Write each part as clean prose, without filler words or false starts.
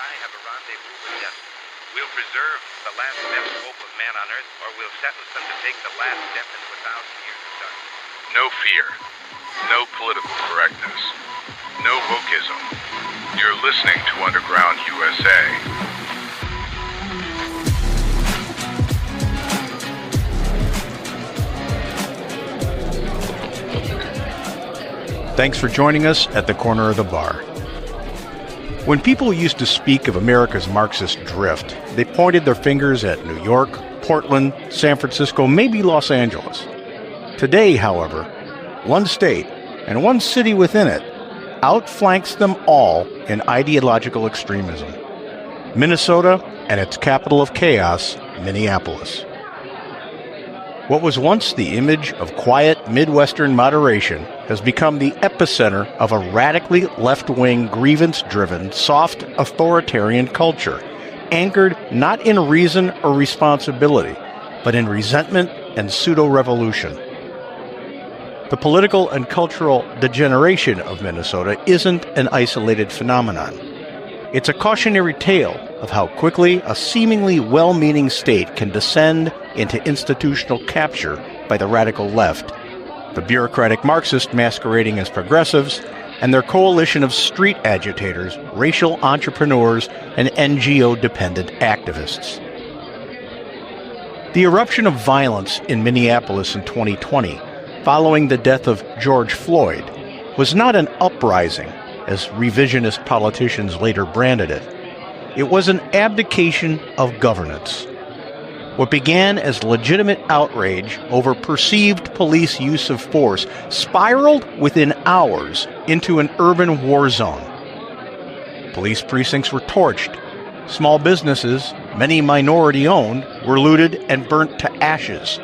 I have a rendezvous with death. We'll preserve the last best hope of man on earth, or we'll sentence them to take the last step into 1,000 years of darkness. No fear. No political correctness. No wokeism. You're listening to Underground USA. Thanks for joining us at the corner of the bar. When people used to speak of America's Marxist drift, they pointed their fingers at New York, Portland, San Francisco, maybe Los Angeles. Today, however, one state and one city within it outflanks them all in ideological extremism. Minnesota and its capital of chaos, Minneapolis. What was once the image of quiet Midwestern moderation has become the epicenter of a radically left-wing, grievance-driven, soft authoritarian culture, anchored not in reason or responsibility, but in resentment and pseudo-revolution. The political and cultural degeneration of Minnesota isn't an isolated phenomenon. It's a cautionary tale of how quickly a seemingly well-meaning state can descend into institutional capture by the radical left, the bureaucratic Marxists masquerading as progressives, and their coalition of street agitators, racial entrepreneurs, and NGO-dependent activists. The eruption of violence in Minneapolis in 2020, following the death of George Floyd, was not an uprising, as revisionist politicians later branded it. It was an abdication of governance. What began as legitimate outrage over perceived police use of force spiraled within hours into an urban war zone. Police precincts were torched. Small businesses, many minority-owned, were looted and burnt to ashes.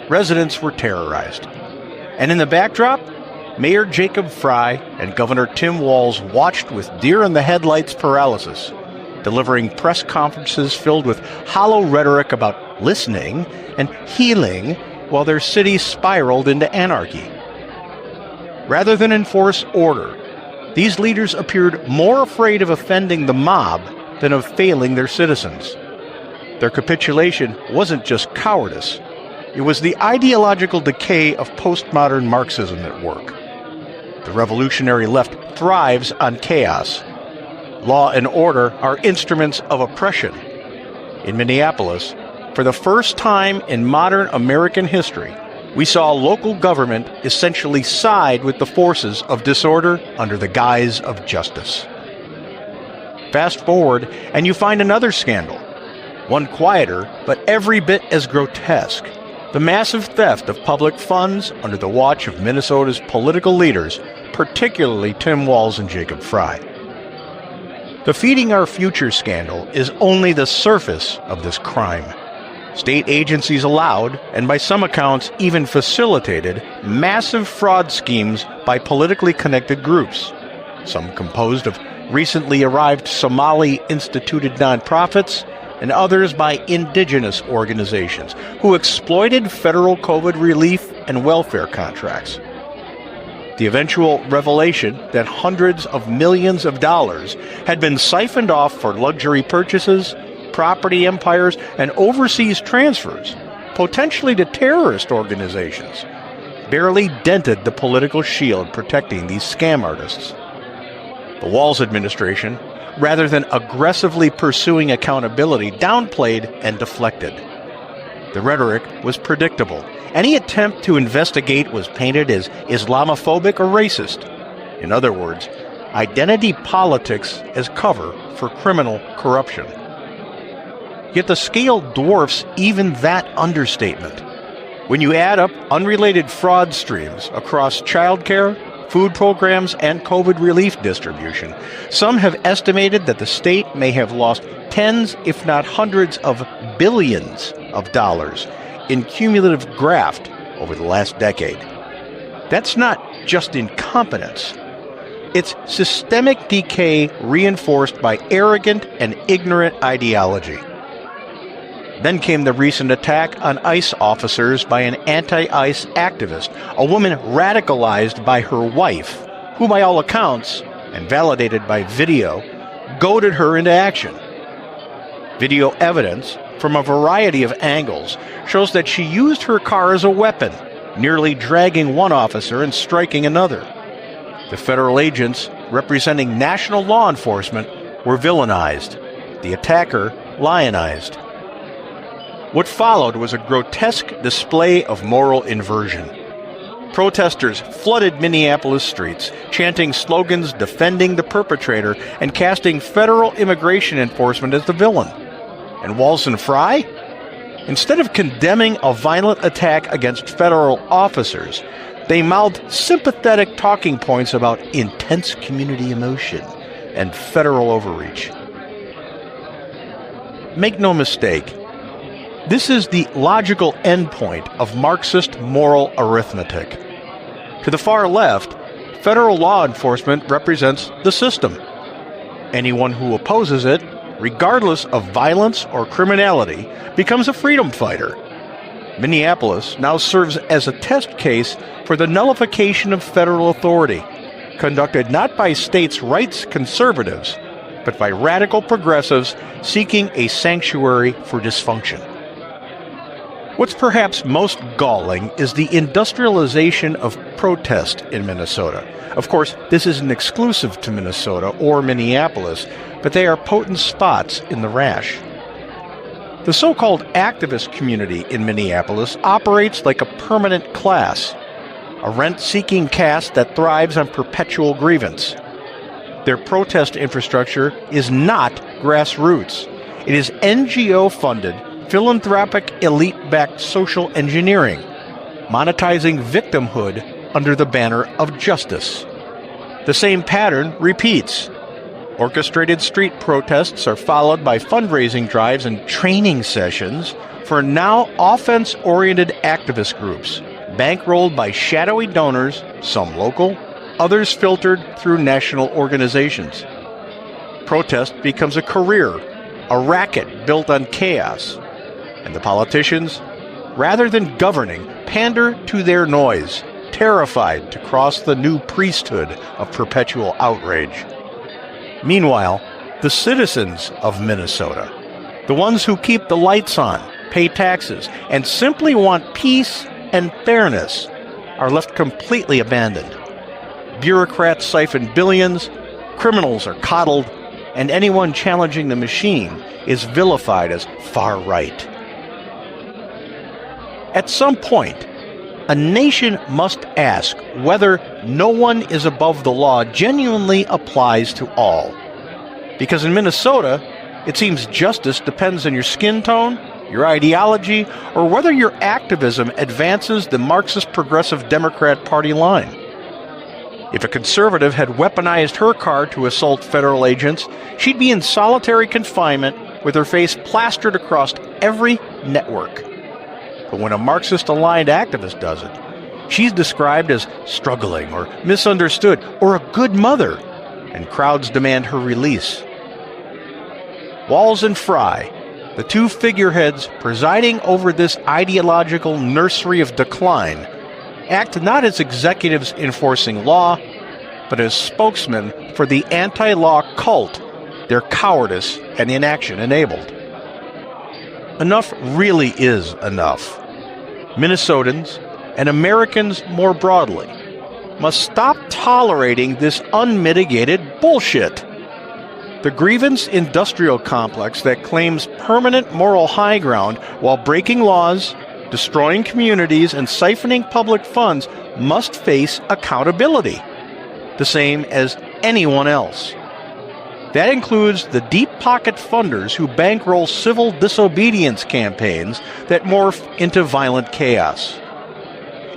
Residents were terrorized. And in the backdrop, Mayor Jacob Frey and Governor Tim Walz watched with deer-in-the-headlights paralysis, delivering press conferences filled with hollow rhetoric about listening and healing while their city spiraled into anarchy. Rather than enforce order, these leaders appeared more afraid of offending the mob than of failing their citizens. Their capitulation wasn't just cowardice. It was the ideological decay of postmodern Marxism at work. The revolutionary left thrives on chaos. Law and order are instruments of oppression. In Minneapolis, for the first time in modern American history, we saw local government essentially side with the forces of disorder under the guise of justice. Fast forward, and you find another scandal, one quieter, but every bit as grotesque. The massive theft of public funds under the watch of Minnesota's political leaders, particularly Tim Walz and Jacob Frey. The Feeding Our Future scandal is only the surface of this crime. State agencies allowed, and by some accounts even facilitated, massive fraud schemes by politically connected groups, some composed of recently arrived Somali-instituted nonprofits, and others by indigenous organizations who exploited federal COVID relief and welfare contracts. The eventual revelation that hundreds of millions of dollars had been siphoned off for luxury purchases, property empires, and overseas transfers, potentially to terrorist organizations, barely dented the political shield protecting these scam artists. The Walz administration, rather than aggressively pursuing accountability, downplayed and deflected. The rhetoric was predictable. Any attempt to investigate was painted as Islamophobic or racist. In other words, identity politics as cover for criminal corruption. Yet the scale dwarfs even that understatement. When you add up unrelated fraud streams across childcare, food programs, and COVID relief distribution, some have estimated that the state may have lost tens, if not hundreds of billions of dollars in cumulative graft over the last decade. That's not just incompetence. It's systemic decay reinforced by arrogant and ignorant ideology. Then came the recent attack on ICE officers by an anti-ICE activist, a woman radicalized by her wife, who by all accounts, and validated by video, goaded her into action. Video evidence from a variety of angles shows that she used her car as a weapon, nearly dragging one officer and striking another. The federal agents representing national law enforcement were villainized, the attacker lionized. What followed was a grotesque display of moral inversion. Protesters flooded Minneapolis streets, chanting slogans defending the perpetrator and casting federal immigration enforcement as the villain. And Walls and Fry? Instead of condemning a violent attack against federal officers, they mouthed sympathetic talking points about intense community emotion and federal overreach. Make no mistake, this is the logical endpoint of Marxist moral arithmetic. To the far left, federal law enforcement represents the system. Anyone who opposes it, regardless of violence or criminality, becomes a freedom fighter. Minneapolis now serves as a test case for the nullification of federal authority, conducted not by states' rights conservatives, but by radical progressives seeking a sanctuary for dysfunction. What's perhaps most galling is the industrialization of protest in Minnesota. Of course, this isn't exclusive to Minnesota or Minneapolis, but they are potent spots in the rash. The so-called activist community in Minneapolis operates like a permanent class, a rent-seeking caste that thrives on perpetual grievance. Their protest infrastructure is not grassroots. It is NGO-funded, philanthropic, elite-backed social engineering, monetizing victimhood under the banner of justice. The same pattern repeats. Orchestrated street protests are followed by fundraising drives and training sessions for now offense-oriented activist groups, bankrolled by shadowy donors, some local, others filtered through national organizations. Protest becomes a career, a racket built on chaos, and the politicians, rather than governing, pander to their noise, terrified to cross the new priesthood of perpetual outrage. Meanwhile, the citizens of Minnesota, the ones who keep the lights on, pay taxes, and simply want peace and fairness, are left completely abandoned. Bureaucrats siphon billions, criminals are coddled, and anyone challenging the machine is vilified as far right. At some point, a nation must ask whether no one is above the law genuinely applies to all. Because in Minnesota, it seems justice depends on your skin tone, your ideology, or whether your activism advances the Marxist Progressive Democrat Party line. If a conservative had weaponized her car to assault federal agents, she'd be in solitary confinement with her face plastered across every network. But when a Marxist-aligned activist does it, she's described as struggling or misunderstood or a good mother, and crowds demand her release. Walls and Fry, the two figureheads presiding over this ideological nursery of decline, act not as executives enforcing law, but as spokesmen for the anti-law cult their cowardice and inaction enabled. Enough really is enough. Minnesotans, and Americans more broadly, must stop tolerating this unmitigated bullshit. The grievance industrial complex that claims permanent moral high ground while breaking laws, destroying communities, and siphoning public funds must face accountability, the same as anyone else. That includes the deep-pocket funders who bankroll civil disobedience campaigns that morph into violent chaos.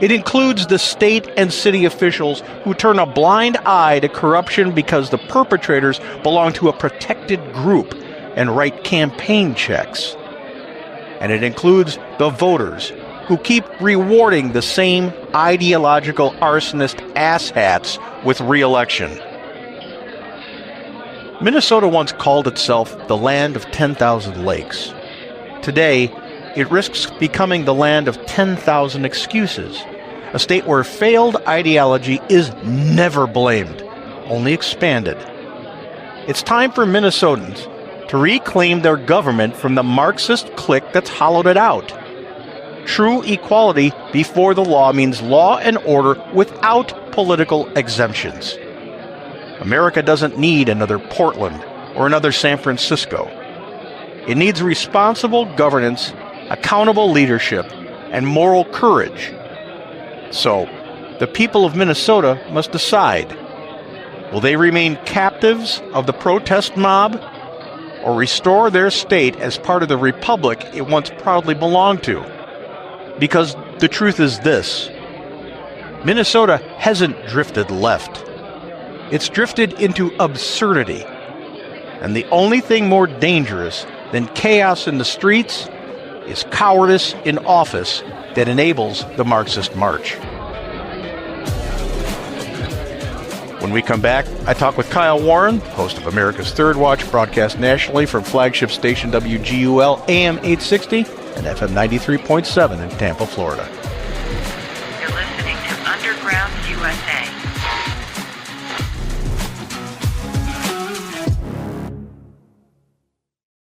It includes the state and city officials who turn a blind eye to corruption because the perpetrators belong to a protected group and write campaign checks. And it includes the voters who keep rewarding the same ideological arsonist asshats with re-election. Minnesota once called itself the land of 10,000 lakes. Today, it risks becoming the land of 10,000 excuses, a state where failed ideology is never blamed, only expanded. It's time for Minnesotans to reclaim their government from the Marxist clique that's hollowed it out. True equality before the law means law and order without political exemptions. America doesn't need another Portland or another San Francisco. It needs responsible governance, accountable leadership, and moral courage. So, the people of Minnesota must decide. Will they remain captives of the protest mob, or restore their state as part of the republic it once proudly belonged to? Because the truth is this: Minnesota hasn't drifted left. It's drifted into absurdity. And the only thing more dangerous than chaos in the streets is cowardice in office that enables the Marxist march. When we come back, I talk with Kyle Warren, host of America's Third Watch, broadcast nationally from flagship station WGUL AM 860 and FM 93.7 in Tampa, Florida. You're listening to Underground USA.